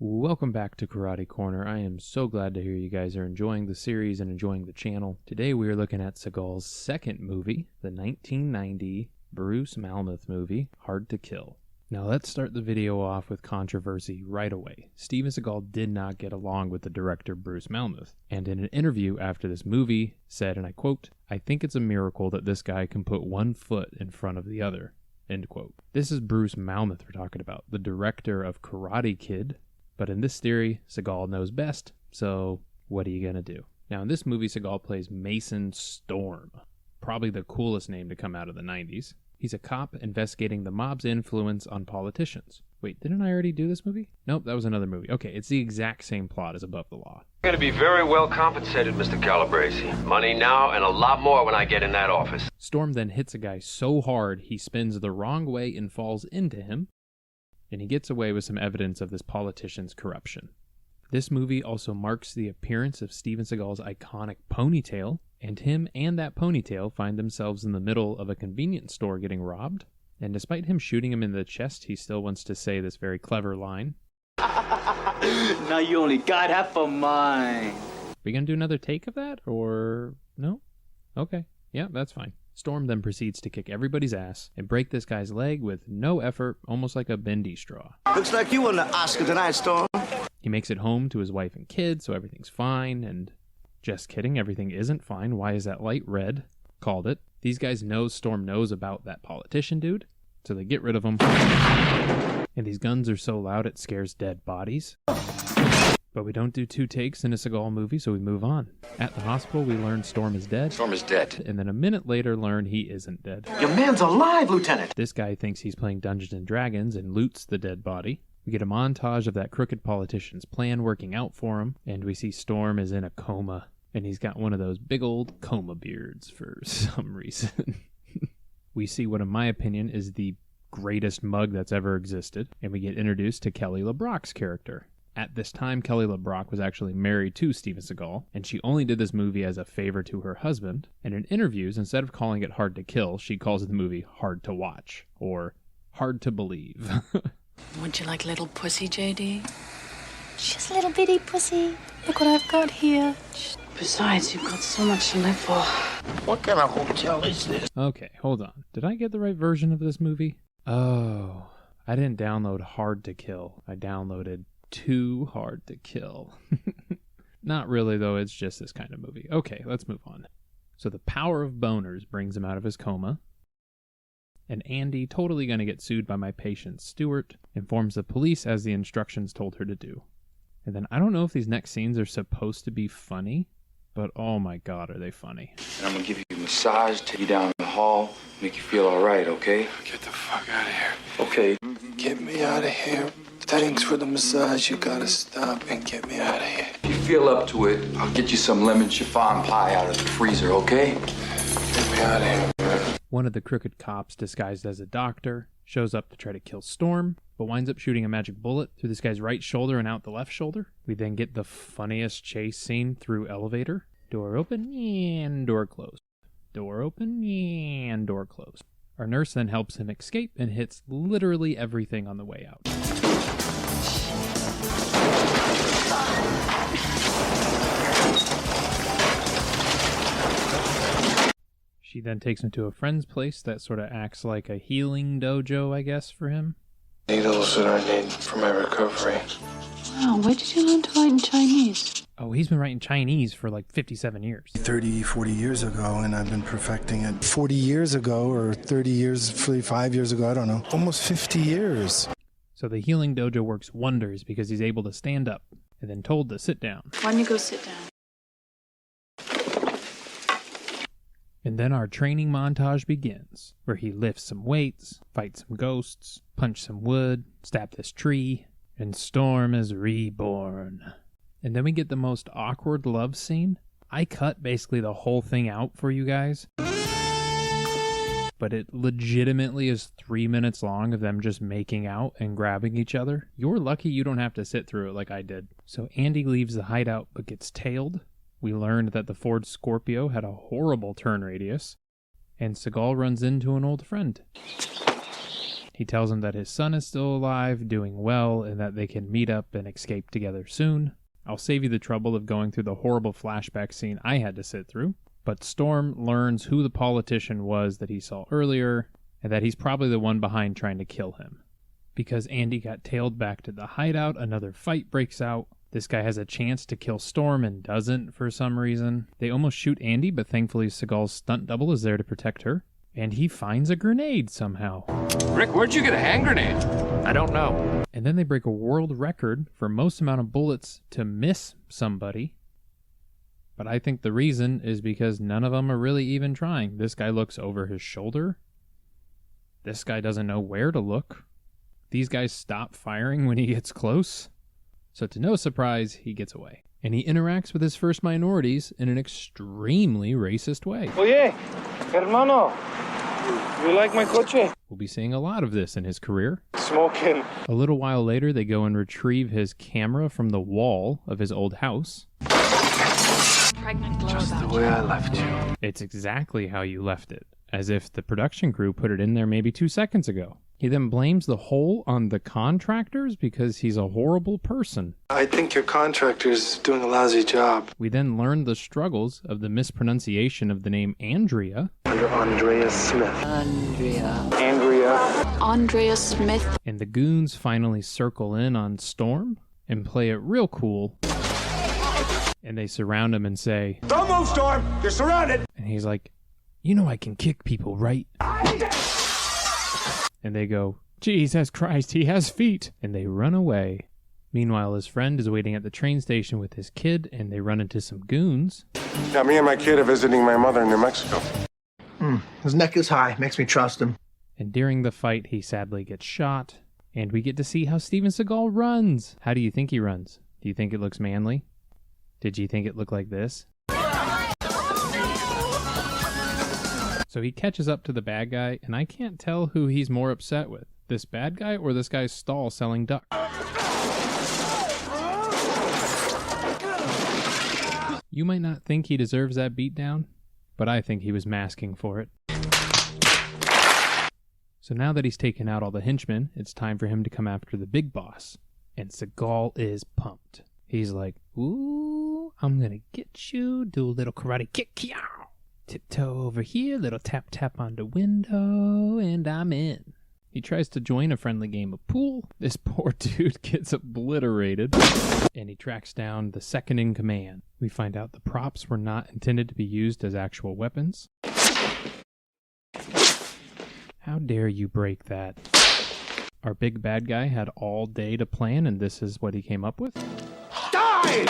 Welcome back to Karate Corner. I am so glad to hear you guys are enjoying the series and enjoying the channel. Today we are looking at Seagal's second movie, the 1990 Bruce Malmuth movie, Hard to Kill. Now let's start the video off with controversy right away. Steven Seagal did not get along with the director Bruce Malmuth, and in an interview after this movie said, and I quote, "I think it's a miracle that this guy can put one foot in front of the other." End quote. This is Bruce Malmuth we're talking about, the director of Karate Kid. But in this theory, Seagal knows best, so what are you going to do? Now in this movie, Seagal plays Mason Storm, probably the coolest name to come out of the 90s. He's a cop investigating the mob's influence on politicians. Wait, didn't I already do this movie? Nope, that was another movie. Okay, it's the exact same plot as Above the Law. You're going to be very well compensated, Mr. Calabrese. Money now and a lot more when I get in that office. Storm then hits a guy so hard he spins the wrong way and falls into him, and he gets away with some evidence of this politician's corruption. This movie also marks the appearance of Steven Seagal's iconic ponytail, and him and that ponytail find themselves in the middle of a convenience store getting robbed, and despite him shooting him in the chest, he still wants to say this very clever line. Now you only got half of mine. We gonna do another take of that, or no? Okay, yeah, that's fine. Storm then proceeds to kick everybody's ass and break this guy's leg with no effort, almost like a bendy straw. Looks like you won the Oscar tonight, Storm. He makes it home to his wife and kids, so everything's fine, and just kidding, everything isn't fine. Why is that light red? Called it. These guys know Storm knows about that politician dude, so they get rid of him. And these guns are so loud it scares dead bodies. But we don't do two takes in a Seagal movie, so we move on. At the hospital, we learn Storm is dead. Storm is dead. And then a minute later, learn he isn't dead. Your man's alive, Lieutenant. This guy thinks he's playing Dungeons and Dragons and loots the dead body. We get a montage of that crooked politician's plan working out for him, and we see Storm is in a coma, and he's got one of those big old coma beards for some reason. We see what, in my opinion, is the greatest mug that's ever existed, and we get introduced to Kelley LeBrock's character. At this time, Kelley LeBrock was actually married to Steven Seagal, and she only did this movie as a favor to her husband. And in interviews, instead of calling it Hard to Kill, she calls the movie Hard to Watch, or Hard to Believe. Would you like a little pussy, JD? Just a little bitty pussy. Look what I've got here. Besides, you've got so much to live for. What kind of hotel is this? Okay, hold on. Did I get the right version of this movie? Oh, I didn't download Hard to Kill. I downloaded Too Hard to Kill. Not really, though. It's just this kind of movie. Okay, let's move on. So the power of boners brings him out of his coma. And Andy, totally going to get sued by my patient Stuart, informs the police as the instructions told her to do. And then I don't know if these next scenes are supposed to be funny, but oh my god, are they funny. And I'm going to give you a massage, take you down the hall, make you feel all right, okay? Get the fuck out of here. Okay. Get me out of here. Thanks for the massage. You gotta stop and get me out of here. If you feel up to it, I'll get you some lemon chiffon pie out of the freezer, okay? Get me out of here. One of the crooked cops, disguised as a doctor, shows up to try to kill Storm, but winds up shooting a magic bullet through this guy's right shoulder and out the left shoulder. We then get the funniest chase scene through elevator. Door open and door closed. Door open and door closed. Our nurse then helps him escape and hits literally everything on the way out. She then takes him to a friend's place that sort of acts like a healing dojo, I guess, for him. Needles that I need for my recovery. Wow, where did you learn to write in Chinese? Oh, he's been writing Chinese for like 57 years. 30, 40 years ago, and I've been perfecting it 40 years ago, or 30 years, 45 years ago, I don't know. Almost 50 years. So the healing dojo works wonders because he's able to stand up and then told to sit down. Why don't you go sit down? And then our training montage begins, where he lifts some weights, fights some ghosts, punch some wood, stab this tree, and Storm is reborn. And then we get the most awkward love scene. I cut basically the whole thing out for you guys, but it legitimately is 3 minutes long of them just making out and grabbing each other. You're lucky you don't have to sit through it like I did. So Andy leaves the hideout but gets tailed. We learned that the Ford Scorpio had a horrible turn radius, and Seagal runs into an old friend. He tells him that his son is still alive, doing well, and that they can meet up and escape together soon. I'll save you the trouble of going through the horrible flashback scene I had to sit through. But Storm learns who the politician was that he saw earlier, and that he's probably the one behind trying to kill him. Because Andy got tailed back to the hideout, another fight breaks out. This guy has a chance to kill Storm and doesn't for some reason. They almost shoot Andy, but thankfully Seagal's stunt double is there to protect her. And he finds a grenade somehow. Rick, where'd you get a hand grenade? I don't know. And then they break a world record for most amount of bullets to miss somebody. But I think the reason is because none of them are really even trying. This guy looks over his shoulder. This guy doesn't know where to look. These guys stop firing when he gets close. So to no surprise, he gets away. And he interacts with his first minorities in an extremely racist way. Oye, hermano, you like my coche? We'll be seeing a lot of this in his career. Smoking. A little while later, they go and retrieve his camera from the wall of his old house. Pregnant glow Just the about way you. I left you. It's exactly how you left it, as if the production crew put it in there maybe 2 seconds ago. He then blames the hole on the contractors because he's a horrible person. I think your contractor's doing a lousy job. We then learn the struggles of the mispronunciation of the name Andrea, Under Andrea Smith. Andrea. Andrea. Andrea Smith. and the goons finally circle in on Storm and play it real cool. And they surround him and say, Don't move, Storm! You're surrounded! and he's like, "You know I can kick people, right?" And they go, "Jesus Christ, he has feet!" And they run away. Meanwhile, his friend is waiting at the train station with his kid, and they run into some goons. Yeah, me and my kid are visiting my mother in New Mexico. His neck is high. Makes me trust him. And during the fight, he sadly gets shot. And we get to see how Steven Seagal runs. How do you think he runs? Do you think it looks manly? Did you think it looked like this? So he catches up to the bad guy, and I can't tell who he's more upset with. This bad guy or this guy's stall selling duck? You might not think he deserves that beatdown, but I think he was masking for it. So now that he's taken out all the henchmen, it's time for him to come after the big boss. And Seagal is pumped. He's like, "Ooh, I'm gonna get you, do a little karate kick, yow. Tiptoe over here, little tap tap on the window, and I'm in." He tries to join a friendly game of pool. This poor dude gets obliterated, and he tracks down the second in command. We find out the props were not intended to be used as actual weapons. How dare you break that? Our big bad guy had all day to plan, and this is what he came up with. Die!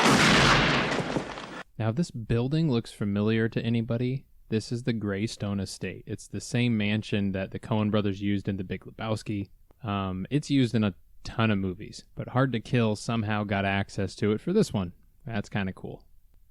Now, if this building looks familiar to anybody, this is the Greystone Estate. It's the same mansion that the Coen brothers used in The Big Lebowski. It's used in a ton of movies, but Hard to Kill somehow got access to it for this one. That's kind of cool.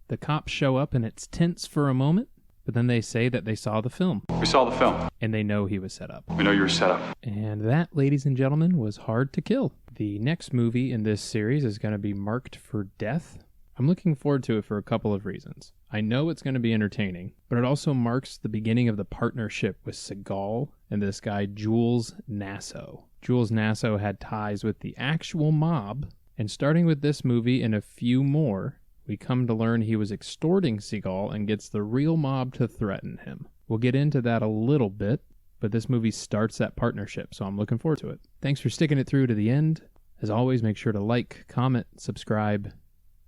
The cops show up, and it's tense for a moment, but then they say that they saw the film. We saw the film. And they know he was set up. We know you were set up. And that, ladies and gentlemen, was Hard to Kill. The next movie in this series is going to be Marked for Death. I'm looking forward to it for a couple of reasons. I know it's going to be entertaining, but it also marks the beginning of the partnership with Seagal and this guy, Jules Nasso. Jules Nasso had ties with the actual mob, and starting with this movie and a few more, we come to learn he was extorting Seagal and gets the real mob to threaten him. We'll get into that a little bit, but this movie starts that partnership, so I'm looking forward to it. Thanks for sticking it through to the end. As always, make sure to like, comment, subscribe,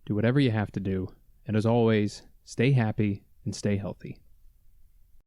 do whatever you have to do. And as always, stay happy and stay healthy.